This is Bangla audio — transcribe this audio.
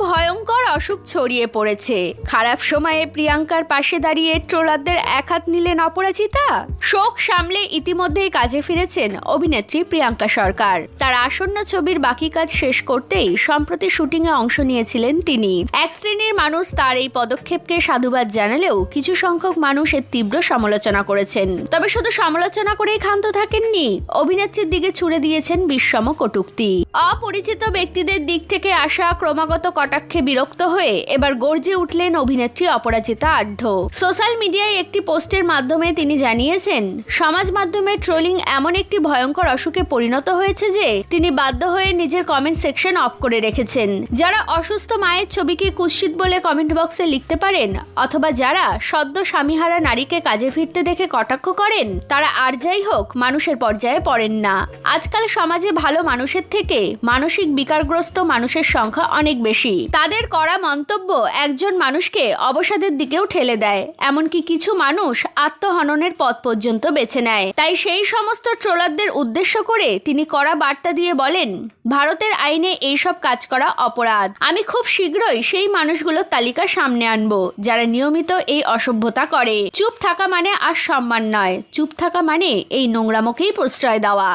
ভয়ঙ্কর অসুখ ছড়িয়ে পড়েছে। খারাপ সময়ে প্রিয়াঙ্কার পাশে দাঁড়িয়ে ট্রোলারদের এক হাত নিলেন অপরাজিতা। শোক সামলে ইতিমধ্যেই কাজে ফিরেছেন অভিনেত্রী প্রিয়াঙ্কা সরকার। তার আসন্ন ছবির বাকি কাজ শেষ করতেই সম্প্রতি শুটিংয়ে অংশ নিয়েছিলেন তিনি। এক শ্রেণীর মানুষ তার এই পদক্ষেপকে সাধুবাদ জানালেও কিছু সংখ্যক মানুষ এর তীব্র সমালোচনা করেছেন। তবে শুধু সমালোচনা করেই ক্ষান্ত থাকেননি, অভিনেত্রীর দিকে ছুড়ে দিয়েছেন বিষম কটূক্তি। অপরিচিত ব্যক্তিদের দিক থেকে আসা ক্রমাগত কটাক্ষে বিরক্ত হয়ে এবার গর্জে উঠলেন অভিনেত্রী অপরাজিতা আঢ্য। সোশ্যাল মিডিয়ায় একটি পোস্টের মাধ্যমে তিনি জানিয়েছেন, সমাজ মাধ্যমে ট্রোলিং এমন একটি ভয়ঙ্কর অসুখে পরিণত হয়েছে যে তিনি বাধ্য হয়ে নিজের কমেন্ট সেকশন অফ করে রেখেছেন। যারা অসুস্থ মায়ের ছবিকে কুৎসিত বলে কমেন্ট বক্সে লিখতে পারেন, অথবা যারা সদ্য স্বামীহারা নারীকে কাজে ফিরতে দেখে কটাক্ষ করেন, তারা আর যাই হোক মানুষের পর্যায়ে পড়েন না। আজকাল সমাজে ভালো মানুষের থেকে মানসিক বিকারগ্রস্ত মানুষের সংখ্যা অনেক বেশি। তাদের করা মন্তব্য একজন মানুষকে অবসাদের দিকেও ঠেলে দেয়, এমনকি কিছু মানুষ আত্মহননের পথ পর্যন্ত বেছে নেয়। তাই সেই সমস্ত ট্রোলারদের উদ্দেশ্য করে তিনি কড়া বার্তা দিয়ে বলেন, ভারতের আইনে এইসব কাজ করা অপরাধ। আমি খুব শীঘ্রই সেই মানুষগুলোর তালিকা সামনে আনবো যারা নিয়মিত এই অসভ্যতা করে। চুপ থাকা মানে আর সম্মান নয়, চুপ থাকা মানে এই নোংরামোকেই প্রশ্রয় দেওয়া।